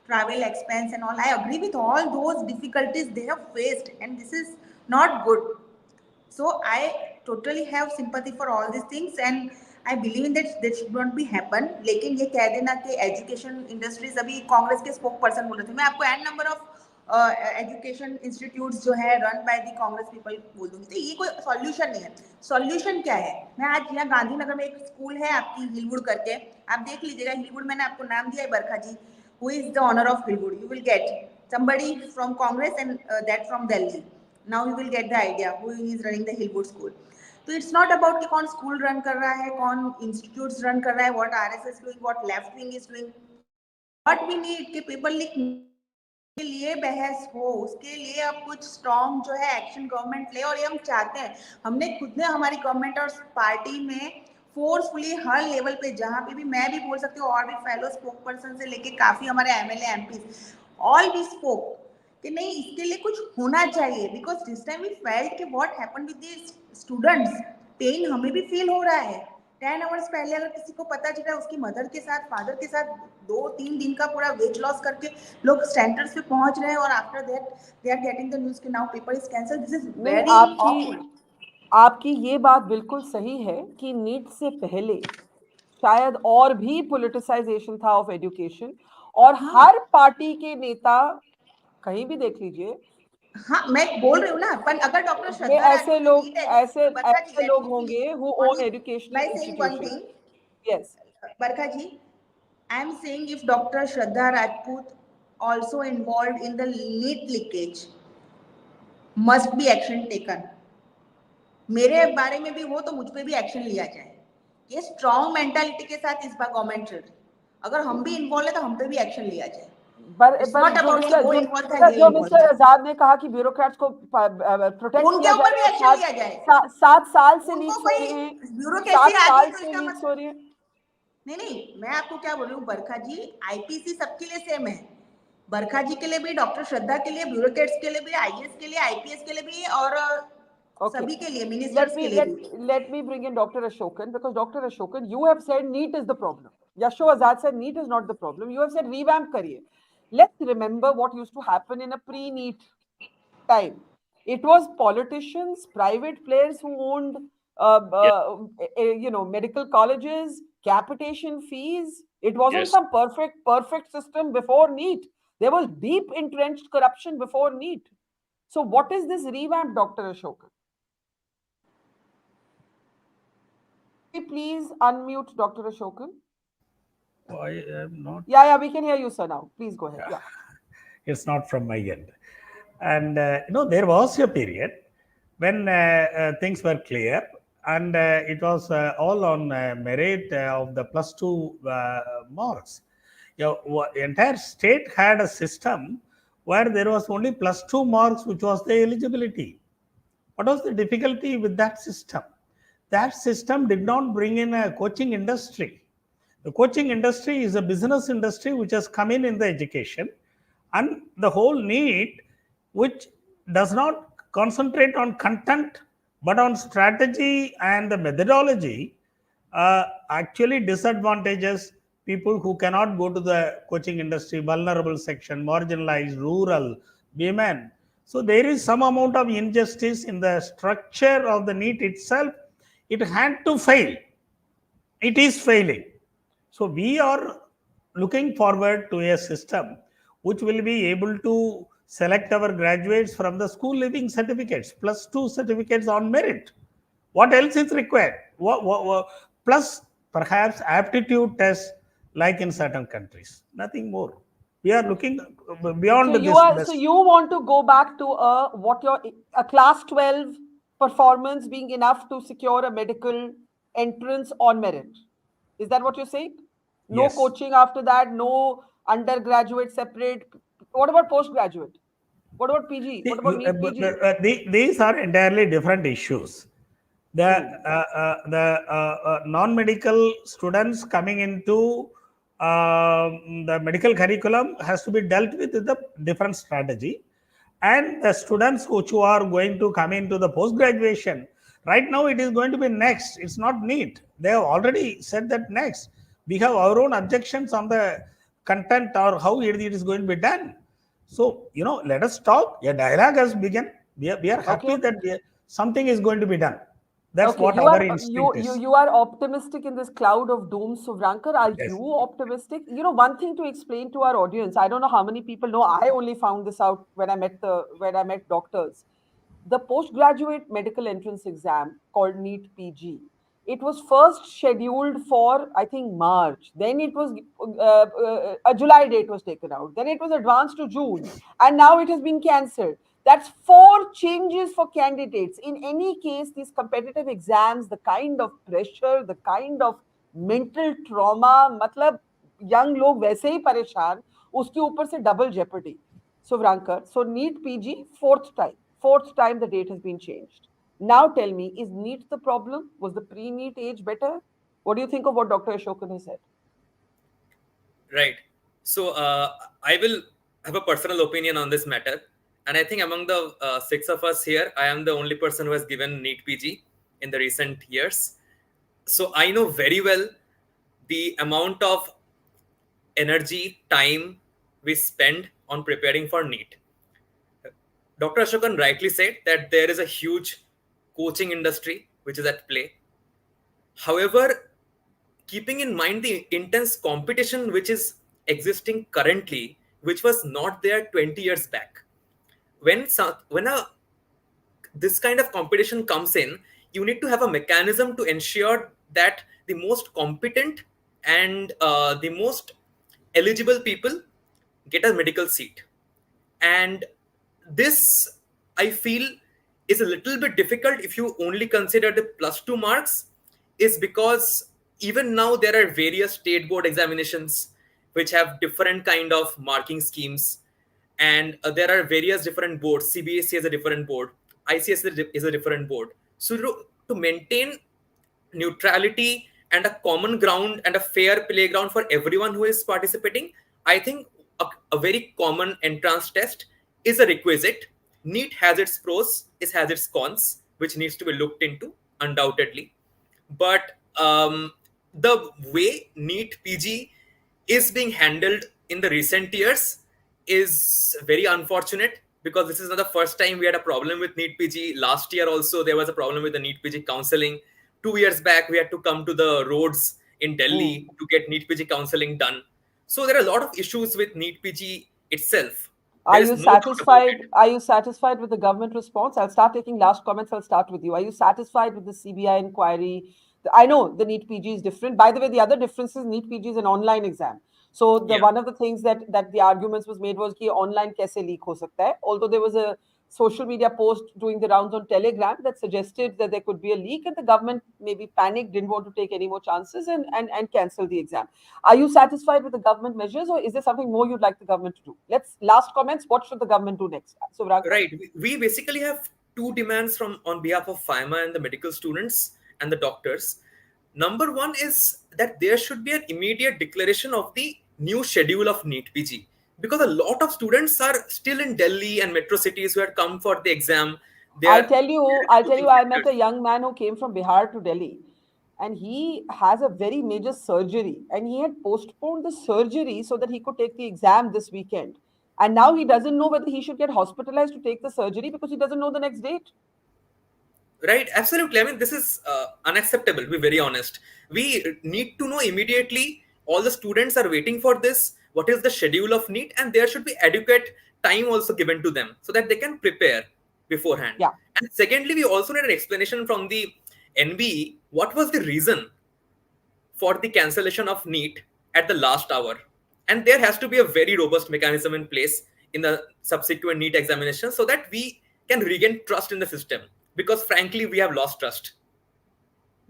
travel expense and all. I agree with all those difficulties they have faced and this is not good. So I totally have sympathy for all these things and I believe in that should not be happen. लेकिन ये कह देना कि education industries, अभी कांग्रेस के spoke person बोल रहे थे, मैं आपको an number of education institutes जो है run by the Congress people बोल दूंगी. तो ये कोई सॉल्यूशन नहीं है. सॉल्यूशन क्या है? मैं आज यहाँ गांधीनगर में एक स्कूल है आपकी हिलवुड करके, आप देख लीजिएगा. हिलवुड मैंने आपको नाम दिया है, Barkha ji, who is the honour of Hillwood. You will get somebody from Congress and that from Delhi. Now you will get the idea who is running the Hillwood school. So it's not about कि कौन school run कर रहा है, कौन institutes run कर रहा है, what RSS doing, what left wing is doing. What we need कि पेपर लीक के लिए बहस हो, उसके लिए अब कुछ स्ट्रॉन्ग जो है एक्शन गवर्नमेंट ले. और ये हम चाहते हैं. हमने खुद ने हमारी गवर्नमेंट और पार्टी में फोर्सफुली हर लेवल पे, जहाँ पे भी मैं भी बोल सकती हूँ और भी फेलो स्पोक पर्सन से लेके काफी हमारे MLA MP all we spoke कि नहीं इसके लिए कुछ होना चाहिए. Because this time we felt कि what happened with the students. Pain हमें भी फील हो रहा है. 10 आवर्स पहले अगर किसी को पता चला उसकी मदर के साथ, फादर के साथ 2-3 दिन का पूरा वेट लॉस करके लोग सेंटर्स पे पहुंच रहे हैं और after that they are getting the news कि now paper is cancelled. This is very awful. आपकी ये बात बिल्कुल सही है कि नीट से पहले शायद और भी पॉलिटिसाइजेशन था ऑफ एजुकेशन और हर पार्टी के नेता कहीं भी देख लीजिए. हाँ मैं बोल रही हूँ ना, पर अगर डॉक्टर श्रद्धा ऐसे लोग होंगे who own educational institutions. Yes. Barkha ji, I am saying if Dr. Shraddha Rajput also involved in the NEET leakage, must be action taken. मेरे बारे में भी हो तो मुझ पे भी एक्शन लिया जाए. ये स्ट्रॉन्ग मेंटालिटी के साथ इस बार गवर्नमेंट चल रही. अगर हम भी इन्वॉल्व है तो हम पे भी एक्शन लिया जाए. जो मिस्टर आजाद ने कहा कि ब्यूरोक्रेट्स को प्रोटेक्ट किया जाए, 7 साल से लीक हो रही है, 7 साल से लीक हो रही है. नहीं मैं आपको क्या बोल रही हूँ बरखा जी, आईपीसी सबके लिए सेम है. बरखा जी के लिए भी, डॉक्टर श्रद्धा के लिए, ब्यूरोक्रेट्स के लिए भी, आईएएस के लिए, आईपीएस के लिए भी और सभी के लिए, मिनिस्टर्स के लिए भी. Let me bring in Dr. Asokan, because Dr. Asokan, you have said NEET is the problem. Yashovardhan said NEET is not the problem. You have said revamp kariye. Let's remember what used to happen in a pre-NEET time. It was politicians, private players who owned, medical colleges, capitation fees. It wasn't some perfect system before NEET. There was deep entrenched corruption before NEET. So what is this revamp, Dr. Ashokan? Please unmute Dr. Ashokan. I am not. Yeah, we can hear you, sir, now. Please go ahead. Yeah. It's not from my end. And, there was a period when things were clear, and it was all on merit of the plus two marks. Entire state had a system where there was only plus two marks, which was the eligibility. What was the difficulty with that system? That system did not bring in a coaching industry. The coaching industry is a business industry which has come in the education, and the whole need, which does not concentrate on content but on strategy and the methodology, actually disadvantages people who cannot go to the coaching industry, vulnerable section, marginalized, rural, women. So there is some amount of injustice in the structure of the NEET itself. It had to fail. It is failing. So we are looking forward to a system which will be able to select our graduates from the school living certificates, plus two certificates on merit. What else is required? Plus perhaps aptitude tests like in certain countries. Nothing more. We are looking beyond this. So you want to go back to a class 12 performance being enough to secure a medical entrance on merit. Is that what you're saying? No Yes. coaching after that, no undergraduate separate. What about postgraduate? What about PG? What about NEET PG? These are entirely different issues. The non-medical students coming into the medical curriculum has to be dealt with a different strategy. And the students who are going to come into the post-graduation, right now it is going to be next. It's not NEET. They have already said that next. We have our own objections on the content or how it is going to be done. So, let us talk. A dialogue has begun. We are happy that something is going to be done. That's what our instinct is. You are optimistic in this cloud of doom, Suvrankar. Are you optimistic? One thing to explain to our audience. I don't know how many people know. I only found this out when I met doctors. The postgraduate medical entrance exam called NEET PG. It was first scheduled for, I think, March. Then it was a July date was taken out. Then it was advanced to June, and now it has been cancelled. That's 4 changes for candidates. In any case, these competitive exams, the kind of pressure, the kind of mental trauma, मतलब young लोग वैसे ही परेशान, उसके ऊपर से double jeopardy. Suvrankar, so NEET PG, fourth time the date has been changed. Now tell me, is NEET the problem? Was the pre-NEET age better? What do you think of what Dr. Ashokan has said? Right. So I will have a personal opinion on this matter. And I think among the 6 of us here, I am the only person who has given NEET PG in the recent years. So I know very well the amount of energy, time we spend on preparing for NEET. Dr. Ashokan rightly said that there is a huge coaching industry which is at play. However, keeping in mind the intense competition which is existing currently, which was not there 20 years back. When this kind of competition comes in, you need to have a mechanism to ensure that the most competent and the most eligible people get a medical seat. And this, I feel, is a little bit difficult if you only consider the plus 2 marks, is because even now there are various state board examinations which have different kind of marking schemes. And there are various different boards. CBSE is a different board. ICS is a different board. So to maintain neutrality and a common ground and a fair playground for everyone who is participating, I think a very common entrance test is a requisite. NEET has its pros, it has its cons, which needs to be looked into, undoubtedly. But the way NEET PG is being handled in the recent years is very unfortunate, because this is not the first time we had a problem with NEET PG. Last year also there was a problem with the NEET PG counseling. 2 years back we had to come to the roads in Delhi to get NEET PG counseling done. So there are a lot of issues with NEET PG itself. There Are is you no doubt about satisfied? it. Are you satisfied with the government response? I'll start taking last comments. I'll start with you. Are you satisfied with the CBI inquiry? I know the NEET PG is different. By the way, the other difference is NEET PG is an online exam. So the Yeah. one of the things that the arguments was made was कि online कैसे leak हो सकता है? Although there was a social media post doing the rounds on Telegram that suggested that there could be a leak, and the government maybe panicked, didn't want to take any more chances, and cancel the exam. Are you satisfied with the government measures, or is there something more you'd like the government to do? Let's last comments. What should the government do next? Suvrankar? Right. We basically have two demands from on behalf of FAIMA and the medical students and the doctors. Number one is that there should be an immediate declaration of the new schedule of NEET PG, because a lot of students are still in Delhi and metro cities who had come for the exam. They I'll are tell you, I met a young man who came from Bihar to Delhi, and he has a very major surgery, and he had postponed the surgery so that he could take the exam this weekend. And now he doesn't know whether he should get hospitalized to take the surgery because he doesn't know the next date. Right, absolutely. I mean, this is unacceptable, to be very honest. We need to know immediately, all the students are waiting for this, what is the schedule of NEET, and there should be adequate time also given to them so that they can prepare beforehand. Yeah. And secondly, we also need an explanation from the NBE, what was the reason for the cancellation of NEET at the last hour. And there has to be a very robust mechanism in place in the subsequent NEET examination so that we can regain trust in the system. Because frankly, we have lost trust.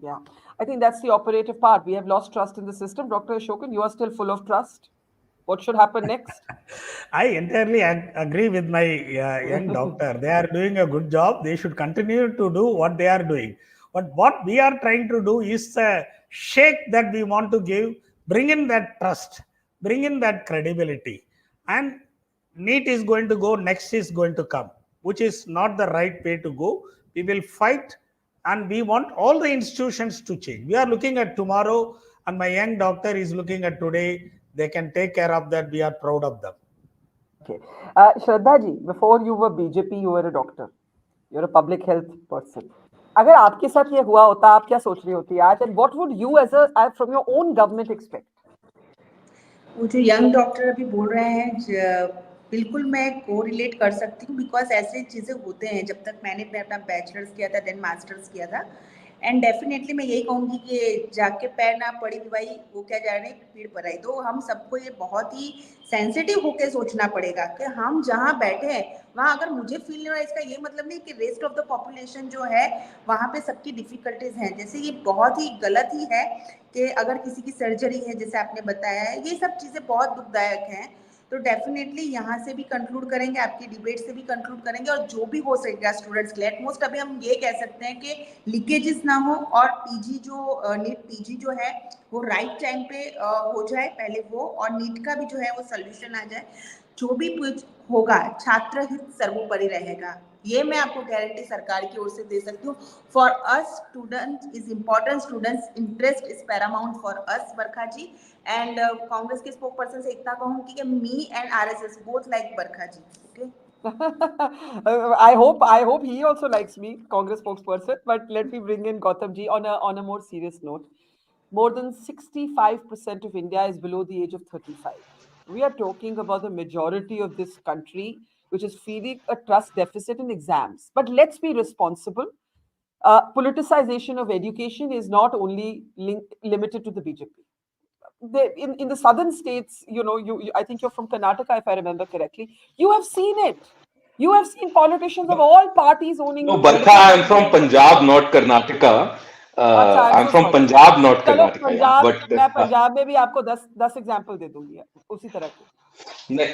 Yeah, I think that's the operative part. We have lost trust in the system. Dr. Ashokan, you are still full of trust. What should happen next? I entirely agree with my young doctor. They are doing a good job. They should continue to do what they are doing. But what we are trying to do is a shake that we want to give, bring in that trust, bring in that credibility. And NEET is going to go, next is going to come, which is not the right way to go. We will fight, and we want all the institutions to change. We are looking at tomorrow, and my young doctor is looking at today. They can take care of that. We are proud of them. Okay. Shraddha ji, before you were BJP, you were a doctor. You're a public health person. अगर आपके साथ ये हुआ होता, आप क्या सोच रही होती आज? And what would you as from your own government expect? वो जो यंग डॉक्टर अभी बोल रहे हैं, बिल्कुल मैं को रिलेट कर सकती हूँ, बिकॉज ऐसे चीज़ें होते हैं. जब तक मैंने अपना बैचलर्स किया था, देन मास्टर्स किया था, एंड डेफिनेटली मैं यही कहूँगी कि जाके पैर ना पड़ी भाई, वो क्या जा रहे हैं पीड़ पर आई. तो हम सबको ये बहुत ही सेंसिटिव होकर सोचना पड़ेगा कि हम जहाँ बैठे हैं वहाँ अगर मुझे फील नहीं हो रहा, इसका ये मतलब नहीं कि रेस्ट ऑफ द पॉपुलेशन जो है वहाँ पे सबकी डिफिकल्टीज हैं. जैसे ये बहुत ही गलत ही है कि अगर किसी की सर्जरी है, जैसे आपने बताया है, ये सब चीज़ें बहुत दुखदायक हैं. तो डेफिनेटली यहाँ से भी कंक्लूड करेंगे, आपकी डिबेट से भी कंक्लूड करेंगे, और जो भी हो सकेगा स्टूडेंट्स के लिए. एटमोस्ट अभी हम ये कह सकते हैं कि लीकेजेस ना हो, और पीजी जो नीट पीजी जो है वो राइट टाइम पे हो जाए पहले वो, और नीट का भी जो है वो सोल्यूशन आ जाए. जो भी होगा छात्र हित सर्वोपरि रहेगा, ये मैं आपको गारंटी सरकार की ओर से दे सकती हूँ. For us students is important, students interest is paramount for us, Barkha ji. And Congress के स्पोक पर्सन से इतना कहूँगी कि me and RSS both like Barkha ji. Okay. I hope he also likes me, Congress spokesperson. But let me bring in Gautam ji on a more serious note. More than 65% of India is below the age of 35. We are talking about the majority of this country, which is feeling a trust deficit in exams. But let's be responsible. Politicization of education is not only limited to the BJP. In the southern states, I think you're from Karnataka, if I remember correctly. You have seen it. You have seen politicians of all parties owning. No, Barkha, I'm from Punjab, not Karnataka. I'm from Punjab, not Karnataka. Yeah. But मैं पंजाब में भी आपको 10 example दे दूंगी उसी तरह के.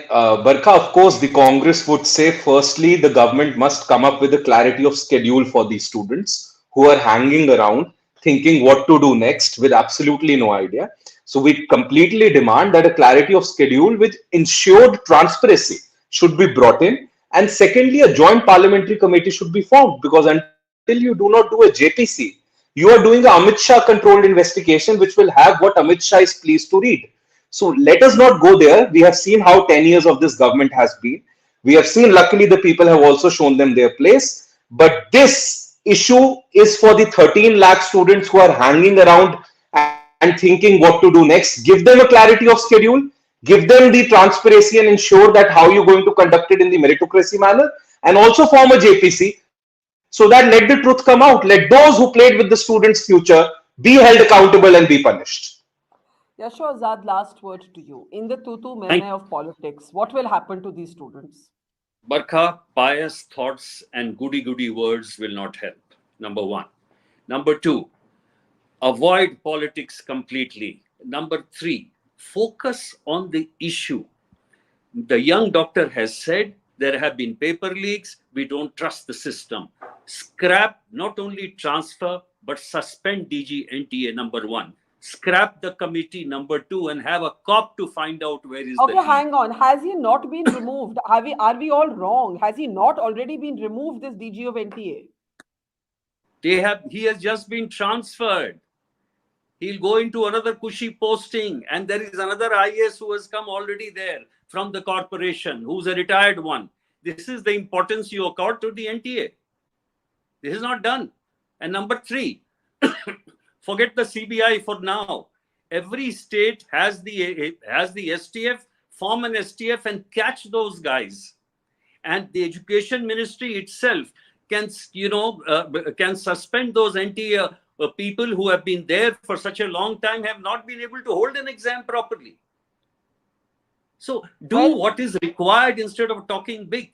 Barkha, of course, the Congress would say, firstly, the government must come up with a clarity of schedule for these students who are hanging around, thinking what to do next with absolutely no idea. So we completely demand that a clarity of schedule with ensured transparency should be brought in. And secondly, a joint parliamentary committee should be formed, because until you do not do a JPC, you are doing a Amit Shah controlled investigation, which will have what Amit Shah is pleased to read. So let us not go there. We have seen how 10 years of this government has been. We have seen, luckily, the people have also shown them their place. But this issue is for the 13 lakh students who are hanging around and thinking what to do next. Give them a clarity of schedule. give them the transparency and ensure that how you're going to conduct it in the meritocracy manner, and also form a JPC so that let the truth come out. Let those who played with the students' future be held accountable and be punished. Azad, last word to you. In the tutu Thank- mene of politics, what will happen to these students? Barkha, pious thoughts and goody-goody words will not help. Number one. Number two, avoid politics completely. Number three, focus on the issue. The young doctor has said there have been paper leaks. We don't trust the system. Scrap, not only transfer, but suspend DG NTA, number one. Scrap the committee, number two, and have a cop to find out where is the Okay, leak. hang on. Has he not been removed? Are we all wrong? Has he not already been removed, this DG of NTA? He has just been transferred. He'll go into another cushy posting, and there is another IAS who has come already there from the corporation, who's a retired one. This is the importance you accord to the NTA. This is not done. And number three, forget the CBI for now. Every state has the STF, form an STF and catch those guys. And the education ministry itself can suspend those NTA people who have been there for such a long time, have not been able to hold an exam properly. So do what is required instead of talking big.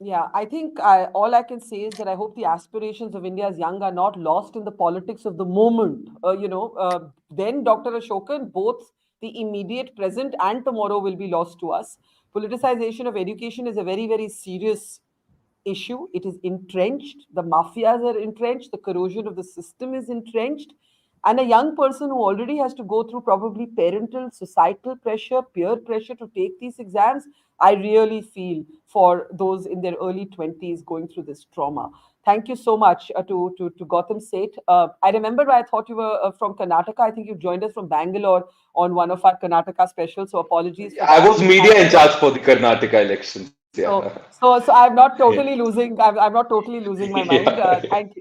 Yeah, I think all I can say is that I hope the aspirations of India's young are not lost in the politics of the moment. Then Dr. Asokan, both the immediate present and tomorrow will be lost to us. Politicization of education is a very, very serious issue. It is entrenched. The mafias are entrenched. The corrosion of the system is entrenched. And a young person who already has to go through probably parental, societal pressure, peer pressure to take these exams, I really feel for those in their early 20s going through this trauma. Thank you so much to Gautam, Seth. I remember I thought you were from Karnataka. I think you joined us from Bangalore on one of our Karnataka specials. So apologies. I was media in charge for the Karnataka elections. Yeah. So I'm not totally losing. I'm not totally losing my mind. Yeah.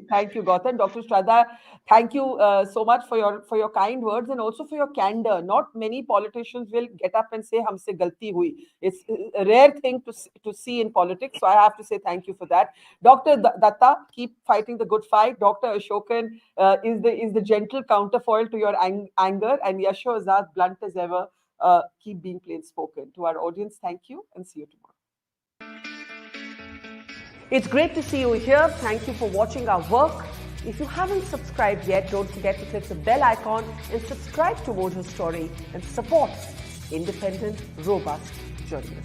Thank you, Gautam. Dr. Shraddha, thank you so much for your kind words and also for your candor. Not many politicians will get up and say "Humse galti hui." It's a rare thing to see in politics. So I have to say thank you for that. Dr. Datta, keep fighting the good fight. Dr. Asokan is the gentle counterfoil to your anger, and Yashovardhan, blunt as ever. Keep being plain spoken. To our audience, thank you, and see you tomorrow. It's great to see you here. Thank you for watching our work. If you haven't subscribed yet, don't forget to click the bell icon and subscribe to Mojo Story and support independent, robust journalism.